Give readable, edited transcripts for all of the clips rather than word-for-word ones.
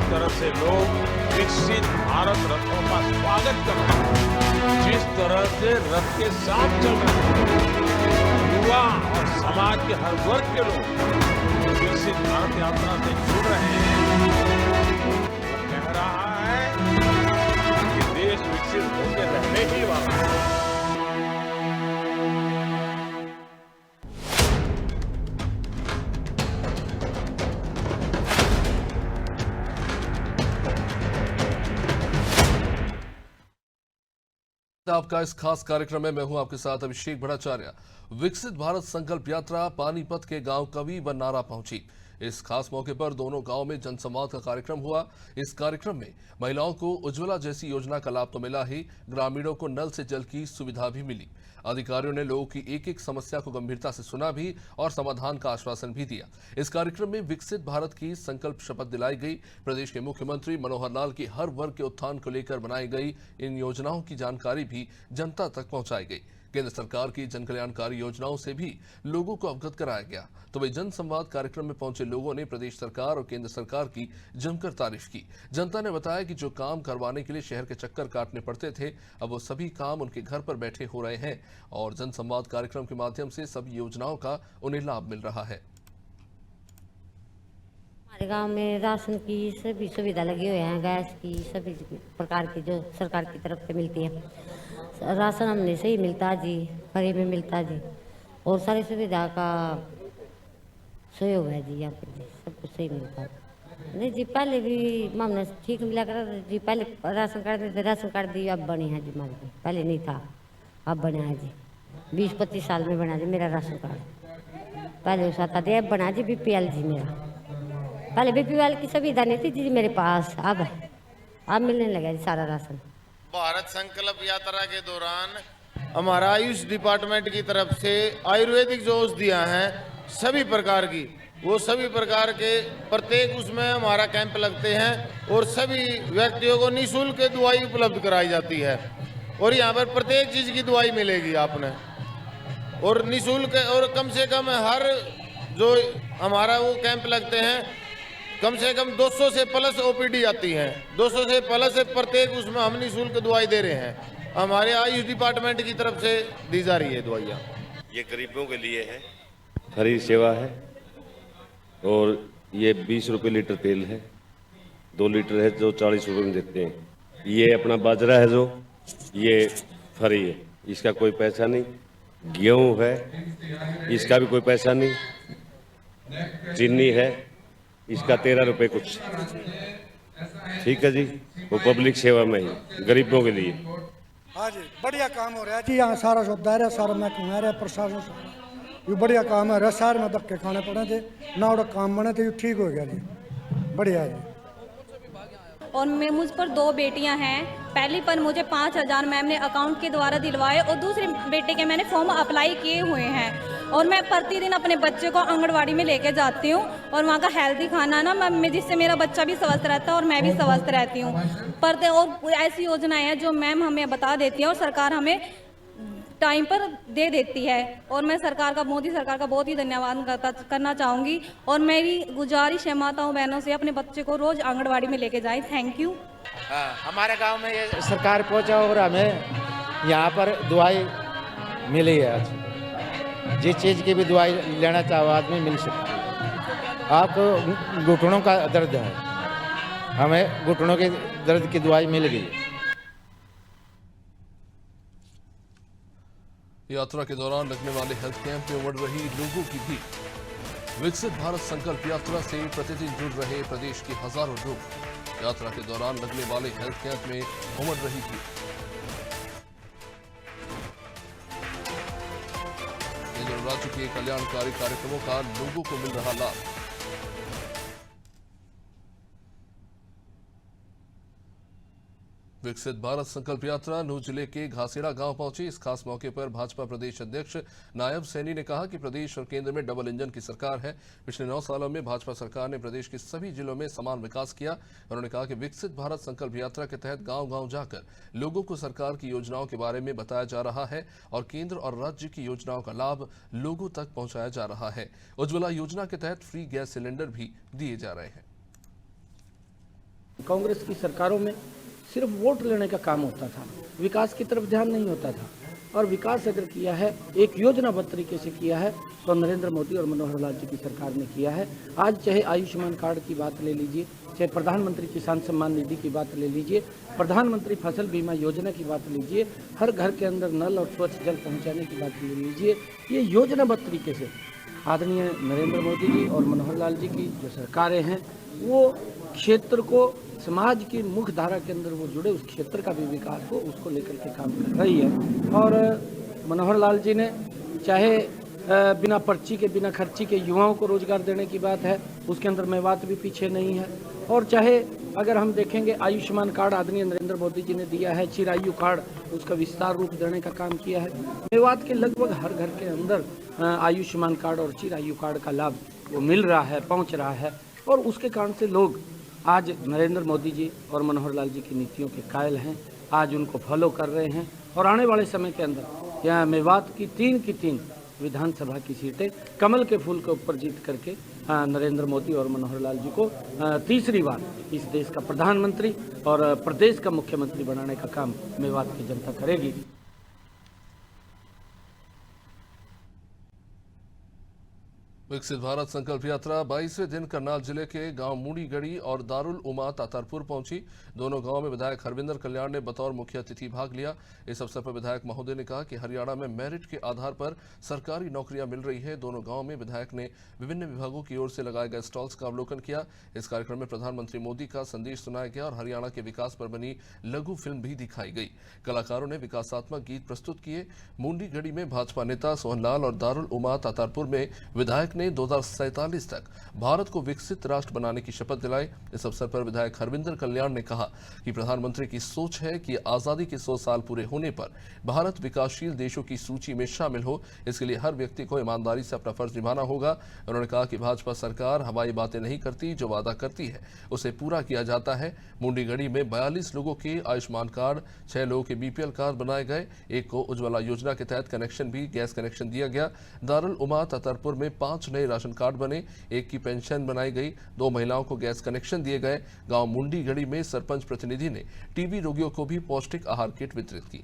तरह से लोग विकसित भारत रथों का स्वागत कर रहे हैं, जिस तरह से रथ के साथ चल रहे हैं, युवा और समाज के हर वर्ग के लोग विकसित भारत यात्रा से जुड़ रहे हैं, वो कह रहा है कि देश विकसित होकर रहने ही वाला है। आपका इस खास कार्यक्रम में मैं हूं आपके साथ अभिषेक भट्टाचार्य। विकसित भारत संकल्प यात्रा पानीपत के गांव कवि बनारा पहुंची। इस खास मौके पर दोनों गांव में जनसंवाद का कार्यक्रम हुआ। इस कार्यक्रम में महिलाओं को उज्ज्वला जैसी योजना का लाभ तो मिला ही, ग्रामीणों को नल से जल की सुविधा भी मिली। अधिकारियों ने लोगों की एक एक समस्या को गंभीरता से सुना भी और समाधान का आश्वासन भी दिया। इस कार्यक्रम में विकसित भारत की संकल्प शपथ दिलाई गई। प्रदेश के मुख्यमंत्री मनोहर लाल की हर वर्ग के उत्थान को लेकर बनाई गई इन योजनाओं की जानकारी भी जनता तक पहुंचाई गई। केंद्र सरकार की जन कल्याणकारी योजनाओं से भी लोगों को अवगत कराया गया। तो वही जन संवाद कार्यक्रम में पहुंचे लोगों ने प्रदेश सरकार और केंद्र सरकार की जमकर तारीफ की। जनता ने बताया कि जो काम करवाने के लिए शहर के चक्कर काटने पड़ते थे, अब वो सभी काम उनके घर पर बैठे हो रहे हैं और जन संवाद कार्यक्रम के माध्यम से सभी योजनाओं का उन्हें लाभ मिल रहा है। हमारे गांव में राशन की सभी सुविधा लगी हुई है, गैस की सभी प्रकार की जो सरकार की तरफ से मिलती है। राशन हमने सही मिलता जी, फ्री में मिलता जी, और सारी सुविधा का सहयोग है जी। यहाँ पे जी सब कुछ सही मिलता है। नहीं जी, पहले भी मामला ठीक मिला कर जी। पहले राशन कार्ड देते, राशन कार्ड दी अब बने हैं जी हमारे को, पहले नहीं था अब बना है जी। 20-25 साल में बना जी मेरा राशन कार्ड। पहले उस आता था, अब बना जी BPL जी मेरा। पहले BPL की सुविधा नहीं थी जी मेरे पास, अब मिलने लगा जी सारा राशन। भारत संकल्प यात्रा के दौरान हमारा आयुष डिपार्टमेंट की तरफ से आयुर्वेदिक जो औषधियाँ हैं सभी प्रकार की, वो सभी प्रकार के प्रत्येक उसमें हमारा कैंप लगते हैं और सभी व्यक्तियों को निःशुल्क दवाई उपलब्ध कराई जाती है। और यहाँ पर प्रत्येक चीज़ की दवाई मिलेगी आपने, और निःशुल्क। और कम से कम हर जो हमारा वो कैंप लगते हैं, कम से कम 200 से प्लस OPD आती हैं। 200 से प्लस प्रत्येक उसमें हम निःशुल्क दवाई दे रहे हैं। हमारे आयुष डिपार्टमेंट की तरफ से दी जा रही है दवाइयाँ। ये गरीबों के लिए है, फ्री सेवा है। और ये 20 रुपये लीटर तेल है, 2 लीटर है जो 40 रुपये में देते हैं। ये अपना बाजरा है जो ये फ्री है, इसका कोई पैसा नहीं। गेहूँ है, इसका भी कोई पैसा नहीं। चीनी है, इसका 13 रुपये कुछ। ठीक है जी, वो पब्लिक सेवा में ही गरीबों के लिए। हाँ जी, बढ़िया काम हो रहा है जी। यहाँ सारा सुविधा है, सारा महकमा है, प्रशासन ये बढ़िया काम है। शहर में धक्के खाने पड़े थे ना, और काम बने थे, ठीक हो गया जी, बढ़िया जी। और मैं मुझ पर 2 बेटियां हैं। पहली पर मुझे 5,000 मैम ने अकाउंट के द्वारा दिलवाए और दूसरे बेटे के मैंने फॉर्म अप्लाई किए हुए हैं। और मैं प्रतिदिन अपने बच्चे को आंगनवाड़ी में लेके जाती हूँ और वहाँ का हेल्दी खाना ना मैं, जिससे मेरा बच्चा भी स्वस्थ रहता है और मैं भी स्वस्थ रहती हूँ। पर और ऐसी योजनाएं हैं जो मैम हमें बता देती है और सरकार हमें टाइम पर दे देती है। और मैं सरकार का, मोदी सरकार का बहुत ही धन्यवाद करना चाहूँगी। और मेरी गुजारिश है माताओं बहनों से, अपने बच्चे को रोज़ आंगनवाड़ी में लेके जाएं। Thank you. हमारे गांव में ये सरकार पहुंचा और हमें यहाँ पर दवाई मिली है। जिस चीज़ की भी दवाई लेना चाहो आदमी मिल सकती है। आपको घुटनों का दर्द है, हमें घुटनों के दर्द की दवाई मिल गई। यात्रा के दौरान लगने वाले हेल्थ कैंप में उमड़ रही लोगों की भीड़। विकसित भारत संकल्प यात्रा से प्रतिदिन जुड़ रहे प्रदेश के हजारों लोग। यात्रा के दौरान लगने वाले हेल्थ कैंप में उमड़ रही भीड़। केंद्र और राज्य के कल्याणकारी कार्यक्रमों का लोगों को मिल रहा लाभ। विकसित भारत संकल्प यात्रा नूंह जिले के घासेड़ा गांव पहुंची। इस खास मौके पर भाजपा प्रदेश अध्यक्ष नायब सैनी ने कहा कि प्रदेश और केंद्र में डबल इंजन की सरकार है। पिछले 9 सालों में भाजपा सरकार ने प्रदेश के सभी जिलों में समान विकास किया। उन्होंने कहा कि विकसित भारत संकल्प यात्रा के तहत गांव-गांव जाकर लोगों को सरकार की योजनाओं के बारे में बताया जा रहा है और केंद्र और राज्य की योजनाओं का लाभ लोगों तक पहुंचाया जा रहा है। उज्ज्वला योजना के तहत फ्री गैस सिलेंडर भी दिए जा रहे हैं। कांग्रेस की सरकारों में सिर्फ वोट लेने का काम होता था, विकास की तरफ ध्यान नहीं होता था। और विकास अगर किया है, एक योजनाबद्ध तरीके से किया है, तो नरेंद्र मोदी और मनोहर लाल जी की सरकार ने किया है। आज चाहे आयुष्मान कार्ड की बात ले लीजिए, चाहे प्रधानमंत्री किसान सम्मान निधि की बात ले लीजिए, प्रधानमंत्री फसल बीमा योजना की बात लीजिए, हर घर के अंदर नल और स्वच्छ जल पहुंचाने की बात ले लीजिए, ये योजनाबद्ध तरीके से आदरणीय नरेंद्र मोदी जी और मनोहर लाल जी की जो सरकारें हैं, वो क्षेत्र को समाज की मुख्य धारा के अंदर वो जुड़े, उस क्षेत्र का भी विकास हो, उसको लेकर के काम कर रही है। और मनोहर लाल जी ने चाहे बिना पर्ची के, बिना खर्ची के युवाओं को रोजगार देने की बात है, उसके अंदर मेवात भी पीछे नहीं है। और चाहे अगर हम देखेंगे आयुष्मान कार्ड आदरणीय नरेंद्र मोदी जी ने दिया है, चिरायु कार्ड उसका विस्तार रूप देने का काम किया है। मेवात के लगभग हर घर के अंदर आयुष्मान कार्ड और चिरायु कार्ड का लाभ वो मिल रहा है, पहुंच रहा है। और उसके कारण से लोग आज नरेंद्र मोदी जी और मनोहर लाल जी की नीतियों के कायल हैं, आज उनको फॉलो कर रहे हैं। और आने वाले समय के अंदर यहाँ मेवात की 3 विधानसभा की सीटें कमल के फूल के ऊपर जीत करके नरेंद्र मोदी और मनोहर लाल जी को तीसरी बार इस देश का प्रधानमंत्री और प्रदेश का मुख्यमंत्री बनाने का काम मेवात की जनता करेगी। विकसित भारत संकल्प यात्रा 22वें दिन करनाल जिले के गांव मूड़ीगढ़ी और दारुल उमा तातारपुर पहुंची। दोनों गांवों में विधायक हरविंदर कल्याण ने बतौर मुख्य अतिथि भाग लिया। इस अवसर पर विधायक महोदय ने कहा कि हरियाणा में मेरिट के आधार पर सरकारी नौकरियां मिल रही है। दोनों गांवों में विधायक ने विभिन्न विभागों की ओर से लगाए गए स्टॉल्स का अवलोकन किया। इस कार्यक्रम में प्रधानमंत्री मोदी का संदेश सुनाया गया और हरियाणा के विकास पर बनी लघु फिल्म भी दिखाई गई। कलाकारों ने विकासात्मक गीत प्रस्तुत किए। मूंडीगढ़ी में भाजपा नेता सोहनलाल और दारुल उमा तातारपुर में विधायक ने 2047 तक भारत को विकसित राष्ट्र बनाने की शपथ दिलाई। इस अवसर पर विधायक हरविंदर कल्याण ने कहा कि प्रधानमंत्री की सोच है कि आजादी के 100 साल पूरे होने पर भारत विकासशील देशों की सूची में शामिल हो। इसके लिए हर व्यक्ति को ईमानदारी से अपना फर्ज निभाना होगा। उन्होंने कहा कि भाजपा सरकार हवाई बातें नहीं करती, जो वादा करती है उसे पूरा किया जाता है। मूंडीगढ़ी में 42 लोगों के आयुष्मान कार्ड, 6 लोगों के बीपीएल कार्ड बनाए गए, एक को उज्ज्वला योजना के तहत कनेक्शन भी गैस कनेक्शन दिया गया। दारुल उमा तातारपुर में 5 नए राशन कार्ड बने, एक की पेंशन बनाई गई, 2 महिलाओं को गैस कनेक्शन दिए गए। गांव मूंडीगढ़ी में सरपंच प्रतिनिधि ने टीबी रोगियों को भी पौष्टिक आहार किट वितरित की।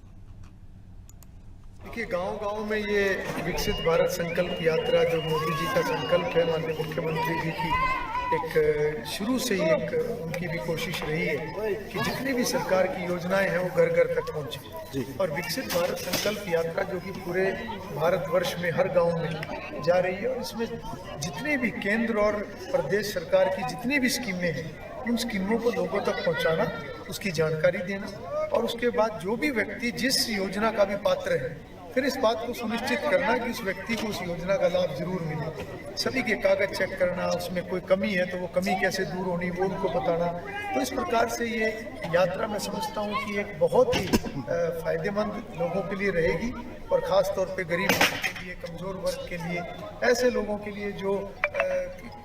देखिए, गांव-गांव में ये विकसित भारत संकल्प यात्रा जो मोदी जी का संकल्प है, माननीय मुख्यमंत्री जी की एक शुरू से ही एक उनकी भी कोशिश रही है कि जितनी भी सरकार की योजनाएं हैं वो घर घर तक पहुंचे। और विकसित भारत संकल्प यात्रा जो कि पूरे भारतवर्ष में हर गांव में जा रही है, और इसमें जितनी भी केंद्र और प्रदेश सरकार की जितनी भी स्कीमें हैं, उन स्कीमों को लोगों तक पहुंचाना, उसकी जानकारी देना, और उसके बाद जो भी व्यक्ति जिस योजना का भी पात्र है, फिर इस बात को सुनिश्चित करना कि उस व्यक्ति को उस योजना का लाभ जरूर मिले। सभी के कागज चेक करना, उसमें कोई कमी है तो वो कमी कैसे दूर होनी वो उनको बताना। तो इस प्रकार से ये यात्रा मैं समझता हूँ कि एक बहुत ही फायदेमंद लोगों के लिए रहेगी, और ख़ास तौर पे गरीब लोगों के लिए, कमज़ोर वर्ग के लिए, ऐसे लोगों के लिए जो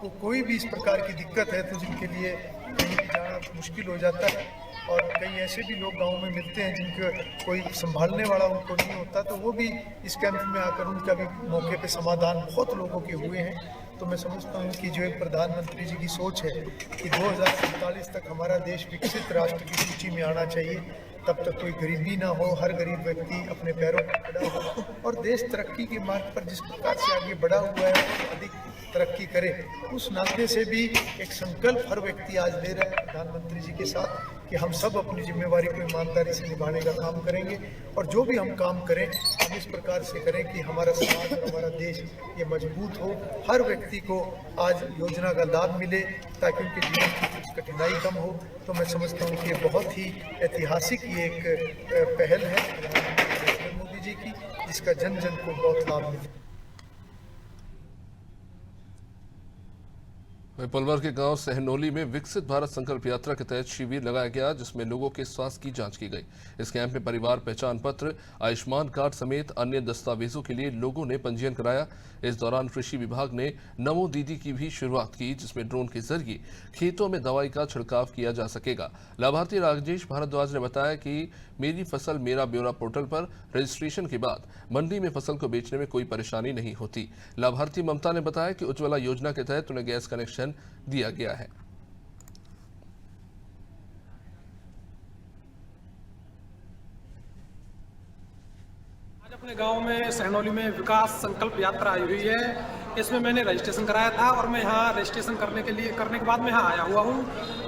कोई भी इस प्रकार की दिक्कत है तो जिनके लिए कहीं भी जाना मुश्किल हो जाता है। और कई ऐसे भी लोग गांव में मिलते हैं जिनके कोई संभालने वाला उनको नहीं होता, तो वो भी इस कैंप में आकर उनका भी मौके पे समाधान बहुत लोगों के हुए हैं। तो मैं समझता हूँ कि जो एक प्रधानमंत्री जी की सोच है कि 2047 तक हमारा देश विकसित राष्ट्र की सूची में आना चाहिए, तब तक कोई गरीबी ना हो, हर गरीब व्यक्ति अपने पैरों पर खड़ा हो, और देश तरक्की के मार्ग पर जिस प्रकार से आगे बढ़ा हुआ है अधिक तरक्की करे, उस नाते से भी एक संकल्प हर व्यक्ति आज ले रहा है प्रधानमंत्री जी के साथ कि हम सब अपनी जिम्मेवारी को ईमानदारी से निभाने का काम करेंगे, और जो भी हम काम करें हम इस प्रकार से करें कि हमारा समाज और हमारा देश ये मजबूत हो, हर व्यक्ति को आज योजना का लाभ मिले ताकि उनके जीवन की कुछ कठिनाई कम हो। तो मैं समझता हूँ कि ये बहुत ही ऐतिहासिक ये एक पहल है प्रधानमंत्री नरेंद्र मोदी जी की, जिसका जन जन को बहुत लाभ मिले। पलवल के गांव सहनोली में विकसित भारत संकल्प यात्रा के तहत शिविर लगाया गया, जिसमें लोगों के स्वास्थ्य की जांच की गई। इस कैंप में परिवार पहचान पत्र, आयुष्मान कार्ड समेत अन्य दस्तावेजों के लिए लोगों ने पंजीयन कराया। इस दौरान कृषि विभाग ने नमो दीदी की भी शुरुआत की, जिसमें ड्रोन के जरिए खेतों में दवाई का छिड़काव किया जा सकेगा। लाभार्थी राजेश भारद्वाज ने बताया कि मेरी फसल मेरा ब्यौरा पोर्टल पर रजिस्ट्रेशन के बाद मंडी में फसल को बेचने में कोई परेशानी नहीं होती। लाभार्थी ममता ने बताया कि उज्ज्वला योजना के तहत उन्हें गैस कनेक्शन दिया गया है। अपने गांव में सहनौली में विकास संकल्प यात्रा आई हुई है। इसमें मैंने रजिस्ट्रेशन कराया था और मैं यहाँ रजिस्ट्रेशन करने के बाद मैं यहाँ आया हुआ हूँ।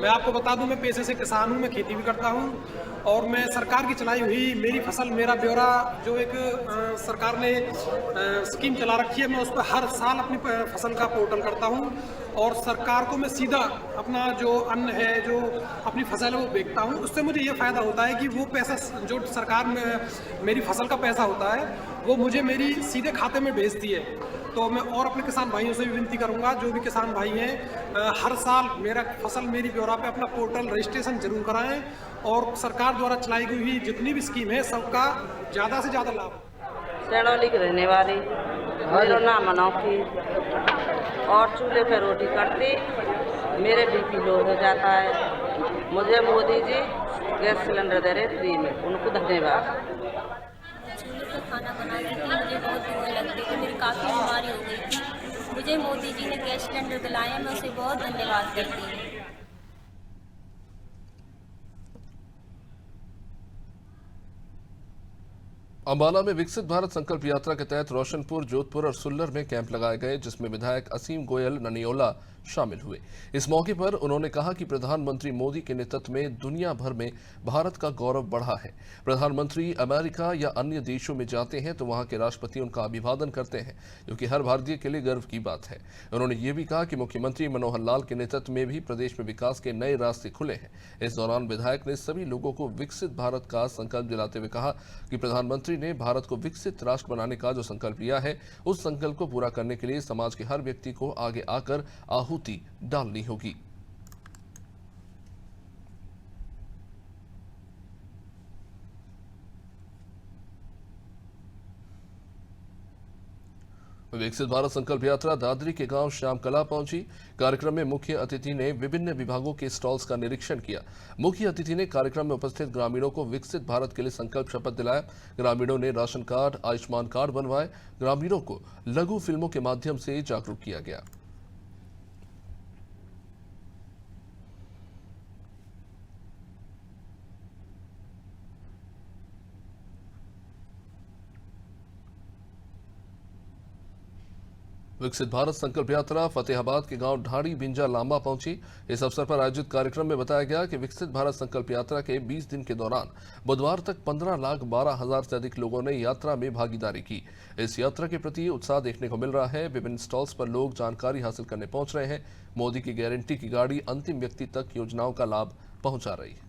मैं आपको बता दूँ, मैं पेशे से किसान हूँ, मैं खेती भी करता हूँ और मैं सरकार की चलाई हुई मेरी फसल मेरा ब्यौरा जो एक सरकार ने स्कीम चला रखी है, मैं उस पर हर साल अपनी फसल का पोर्टल करता हूँ और सरकार को मैं सीधा अपना जो अन्न है, जो अपनी फसल है वो बेचता हूँ। उससे मुझे ये फ़ायदा होता है कि वो पैसा जो सरकार में मेरी फसल का पैसा होता है वो मुझे मेरी सीधे खाते में भेजती है। तो मैं और अपने किसान भाइयों से भी विनती करूंगा, जो भी किसान भाई हैं हर साल मेरा फसल मेरी ब्यौरा पे अपना पोर्टल रजिस्ट्रेशन जरूर कराएं और सरकार द्वारा चलाई गई हुई जितनी भी स्कीम है सबका ज़्यादा से ज़्यादा लाभ। सहनौली की रहने वाली, मेरा नाम अनोखी और चूल्हे पे रोटी करती, मेरे बीपी लो हो जाता है। मुझे मोदी जी गैस सिलेंडर दे रहे फ्री में, उनको धन्यवाद। चूल्हे पर खाना बनाने की मुझे बहुत धुआं लगती थी, मेरी काफ़ी बीमारी हो गई थी। मुझे मोदी जी ने गैस सिलेंडर दिलाया, मैं उसे बहुत धन्यवाद करती हूँ। अंबाला में विकसित भारत संकल्प यात्रा के तहत रोशनपुर, जोधपुर और सुल्लर में कैंप लगाए गए, जिसमें विधायक असीम गोयल ननियोला शामिल हुए। इस मौके पर उन्होंने कहा कि प्रधानमंत्री मोदी के नेतृत्व में दुनिया भर में भारत का गौरव बढ़ा है। प्रधानमंत्री अमेरिका या अन्य देशों में जाते हैं तो वहां के राष्ट्रपति उनका अभिवादन करते हैं, जो कि हर भारतीय के लिए गर्व की बात है। उन्होंने ये भी कहा कि मुख्यमंत्री मनोहर लाल के नेतृत्व में भी प्रदेश में विकास के नए रास्ते खुले हैं। इस दौरान विधायक ने सभी लोगों को विकसित भारत का संकल्प दिलाते हुए कहा कि प्रधानमंत्री ने भारत को विकसित राष्ट्र बनाने का जो संकल्प लिया है, उस संकल्प को पूरा करने के लिए समाज के हर व्यक्ति को आगे आकर आहुति डालनी होगी। विकसित भारत संकल्प यात्रा दादरी के गांव श्यामकला पहुंची। कार्यक्रम में मुख्य अतिथि ने विभिन्न विभागों के स्टॉल्स का निरीक्षण किया। मुख्य अतिथि ने कार्यक्रम में उपस्थित ग्रामीणों को विकसित भारत के लिए संकल्प शपथ दिलाया। ग्रामीणों ने राशन कार्ड, आयुष्मान कार्ड बनवाए। ग्रामीणों को लघु फिल्मों के माध्यम से जागरूक किया गया। विकसित भारत संकल्प यात्रा फतेहाबाद के गांव ढाड़ी बिंजा लांबा पहुंची। इस अवसर पर आयोजित कार्यक्रम में बताया गया कि विकसित भारत संकल्प यात्रा के 20 दिन के दौरान बुधवार तक 15,12,000 से अधिक लोगों ने यात्रा में भागीदारी की। इस यात्रा के प्रति उत्साह देखने को मिल रहा है। विभिन्न स्टॉल्स पर लोग जानकारी हासिल करने पहुंच रहे हैं। मोदी की गारंटी की गाड़ी अंतिम व्यक्ति तक योजनाओं का लाभ पहुंचा रही है।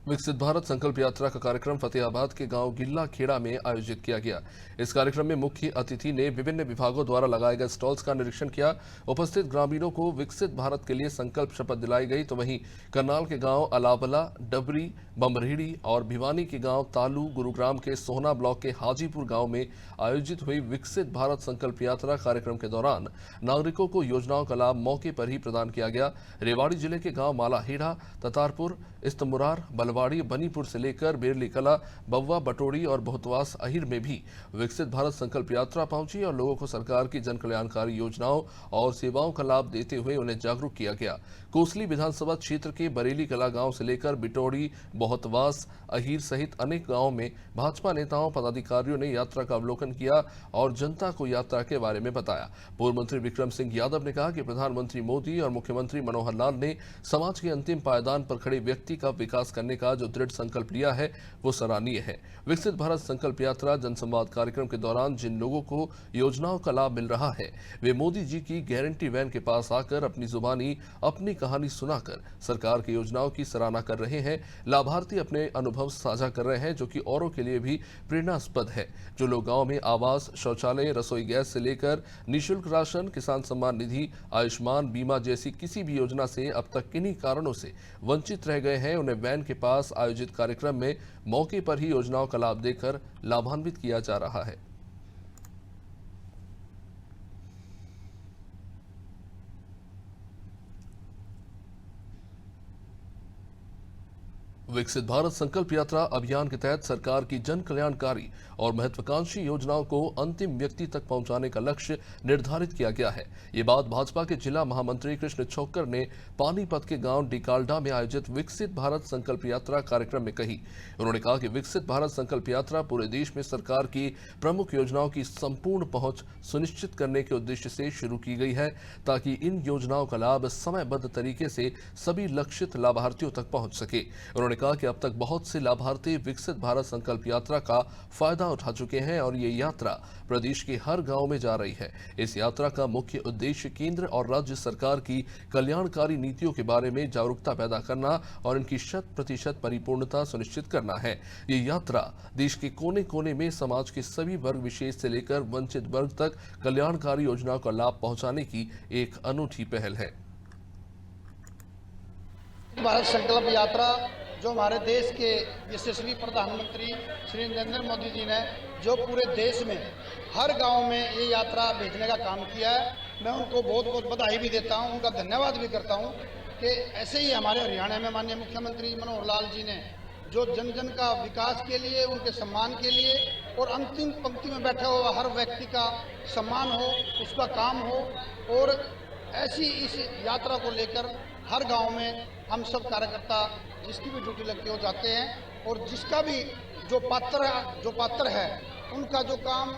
विकसित भारत संकल्प यात्रा का कार्यक्रम फतेहाबाद के गांव गिल्ला खेड़ा में आयोजित किया गया। इस कार्यक्रम में मुख्य अतिथि ने विभिन्न विभागों द्वारा लगाए गए स्टॉल्स का निरीक्षण किया। उपस्थित ग्रामीणों को विकसित भारत के लिए संकल्प शपथ दिलाई गई। तो वहीं करनाल के गांव अलावला, डबरी, बमरहेड़ी और भिवानी के गांव तालू, गुरुग्राम के सोहना ब्लॉक के हाजीपुर गांव में आयोजित हुई विकसित भारत संकल्प यात्रा कार्यक्रम के दौरान नागरिकों को योजनाओं का लाभ मौके पर ही प्रदान किया गया। रेवाड़ी जिले के गांव मालाहेड़ा, ततारपुर, इस्तमुरार, बलवाड़ी, बनीपुर से लेकर बेरली कला, बव्वा, बटोड़ी और बहुतवास अहिर में भी विकसित भारत संकल्प यात्रा पहुंची और लोगों को सरकार की जन कल्याणकारी योजनाओं और सेवाओं का लाभ देते हुए उन्हें जागरूक किया गया। कोसली विधानसभा क्षेत्र के बरेली कला गांव से लेकर बिटोड़ी, बहुतवास, अहिर सहित अनेक गांवों में भाजपा नेताओं, पदाधिकारियों ने यात्रा का अवलोकन किया और जनता को यात्रा के बारे में बताया। पूर्व मंत्री विक्रम सिंह यादव ने कहा कि प्रधानमंत्री मोदी और मुख्यमंत्री मनोहर लाल ने समाज के अंतिम पायदान पर खड़े व्यक्ति का विकास करने का जो दृढ़ संकल्प लिया है वो सराहनीय है। विकसित भारत संकल्प यात्रा जनसंवाद कार्यक्रम के दौरान जिन लोगों को योजनाओं का लाभ मिल रहा है वे मोदी जी की गारंटी वैन के पास आकर अपनी जुबानी अपनी कहानी सुनाकर सरकार की योजनाओं की सराहना कर रहे हैं। लाभार्थी अपने अनुभव साझा कर रहे हैं जो कि औरों के लिए भी प्रेरणास्पद है। जो लोग गांव में आवास, शौचालय, रसोई गैस से लेकर निःशुल्क राशन, किसान सम्मान निधि, आयुष्मान बीमा जैसी किसी भी योजना से अब तक किन्हीं कारणों से वंचित रह गए हैं, उन्हें वैन के पास आयोजित कार्यक्रम में मौके पर ही योजनाओं का लाभ देकर लाभान्वित किया जा रहा है। विकसित भारत संकल्प यात्रा अभियान के तहत सरकार की जन कल्याणकारी और महत्वाकांक्षी योजनाओं को अंतिम व्यक्ति तक पहुंचाने का लक्ष्य निर्धारित किया गया है। ये बात भाजपा के जिला महामंत्री कृष्ण छोक्कर ने पानीपत के गांव डिकाल्डा में आयोजित विकसित भारत संकल्प यात्रा कार्यक्रम में कही। उन्होंने कहा कि विकसित भारत संकल्प यात्रा पूरे देश में सरकार की प्रमुख योजनाओं की संपूर्ण पहुंच सुनिश्चित करने के उद्देश्य से शुरू की गई है, ताकि इन योजनाओं का लाभ समयबद्ध तरीके से सभी लक्षित लाभार्थियों तक पहुंच सके। उन्होंने कहा कि अब तक बहुत से लाभार्थी विकसित भारत संकल्प यात्रा का फायदा उठा चुके हैं और ये यात्रा प्रदेश के हर गांव में जा रही है। इस यात्रा का मुख्य उद्देश्य केंद्र और राज्य सरकार की कल्याणकारी नीतियों के बारे में जागरूकता पैदा करना और इनकी 100% परिपूर्णता सुनिश्चित करना है। ये यात्रा देश के कोने कोने में समाज के सभी वर्ग विशेष से लेकर वंचित वर्ग तक कल्याणकारी योजनाओं का लाभ पहुंचाने की एक अनूठी पहल है। भारत संकल्प यात्रा जो हमारे देश के यशस्वी प्रधानमंत्री श्री नरेंद्र मोदी जी ने जो पूरे देश में हर गांव में ये यात्रा भेजने का काम किया है, मैं उनको बहुत बहुत बधाई भी देता हूं, उनका धन्यवाद भी करता हूं कि ऐसे ही हमारे हरियाणा में माननीय मुख्यमंत्री मनोहर लाल जी ने जो जन जन का विकास के लिए, उनके सम्मान के लिए और अंतिम पंक्ति में बैठा हुआ हर व्यक्ति का सम्मान हो, उसका काम हो, और ऐसी इस यात्रा को लेकर हर गांव में हम सब कार्यकर्ता जिसकी भी ड्यूटी लगती हो जाते हैं, और जिसका भी जो पात्र है उनका जो काम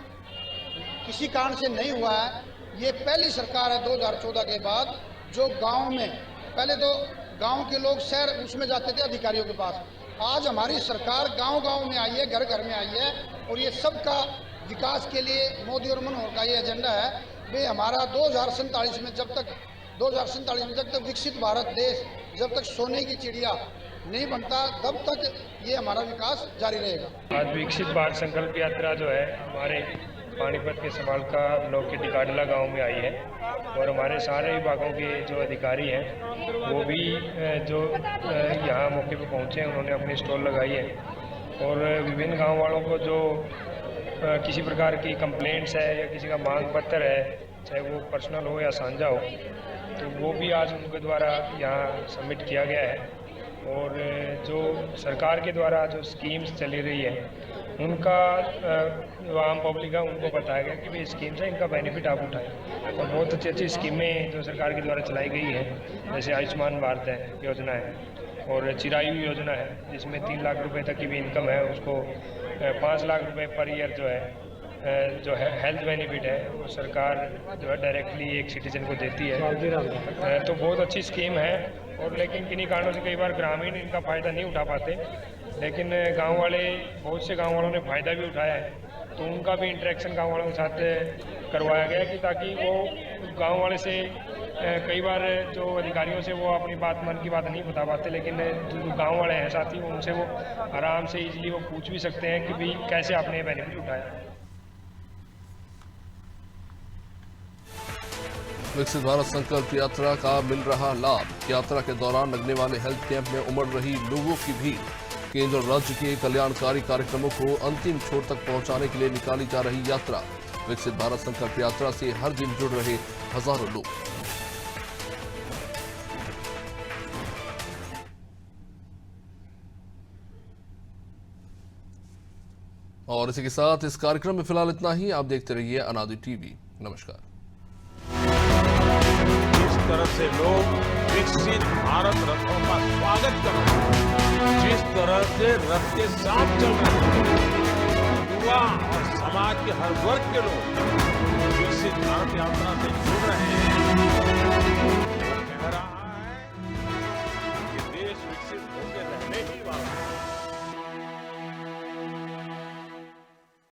किसी कारण से नहीं हुआ है, ये पहली सरकार है 2014 के बाद जो गांव में, पहले तो गांव के लोग शहर उसमें जाते थे अधिकारियों के पास, आज हमारी सरकार गांव-गांव में आई है, घर-घर में आई है, और ये सबका विकास के लिए मोदी और मनोहर का ये एजेंडा है। वे हमारा 2047 में जब तक विकसित भारत देश जब तक सोने की चिड़िया नहीं बनता तब तक ये हमारा विकास जारी रहेगा। आज विकसित भारत संकल्प यात्रा जो है हमारे पानीपत के समालका ब्लॉक के डिकाडला गांव में आई है, और हमारे सारे विभागों के जो अधिकारी हैं वो भी जो यहाँ मौके पर पहुँचे हैं, उन्होंने अपनी स्टॉल लगाई है, और विभिन्न गाँव वालों को जो किसी प्रकार की कंप्लेंट्स है या किसी का मांग पत्र है, चाहे वो पर्सनल हो या साझा हो, तो वो भी आज उनके द्वारा यहाँ सबमिट किया गया है। और जो सरकार के द्वारा जो स्कीम्स चली रही है उनका जो आम पब्लिक है उनको बताया गया कि भाई स्कीम्स है, इनका बेनिफिट आप उठाएं, और बहुत अच्छी अच्छी स्कीमें जो सरकार के द्वारा चलाई गई है, जैसे आयुष्मान भारत है योजना है, और चिरायु योजना है जिसमें 3 लाख रुपए तक की भी इनकम है उसको 5 लाख रुपए पर ईयर जो है हेल्थ बेनिफिट है वो सरकार जो है डायरेक्टली एक सिटीजन को देती है। तो बहुत अच्छी स्कीम है, और लेकिन किन्हीं कारणों से कई बार ग्रामीण इनका फ़ायदा नहीं उठा पाते, लेकिन गांव वाले, बहुत से गांव वालों ने फ़ायदा भी उठाया है, तो उनका भी इंटरेक्शन गांव वालों के साथ करवाया गया कि ताकि वो गांव वाले से कई बार जो अधिकारियों से वो अपनी बात, मन की बात नहीं बता पाते, लेकिन जो गांव वाले हैं साथी उनसे वो आराम से इजीली वो पूछ भी सकते हैं कि भाई कैसे आपने बेनिफिट उठाया। विकसित भारत संकल्प यात्रा का मिल रहा लाभ। यात्रा के दौरान लगने वाले हेल्थ कैंप में उमड़ रही लोगों की भीड़। केंद्र और राज्य के कल्याणकारी कार्यक्रमों को अंतिम छोर तक पहुंचाने के लिए निकाली जा रही यात्रा। विकसित भारत संकल्प यात्रा से हर दिन जुड़ रहे हजारों लोग। और इसी के साथ इस कार्यक्रम में फिलहाल इतना ही। आप देखते रहिए अनादि टीवी। नमस्कार। जिस तरह से लोग विकसित भारत रथों का स्वागत कर रहे हैं, जिस तरह से रथ के साथ चल रहे हैं, युवा और समाज के हर वर्ग के लोग विकसित भारत यात्रा से जुड़ रहे हैं,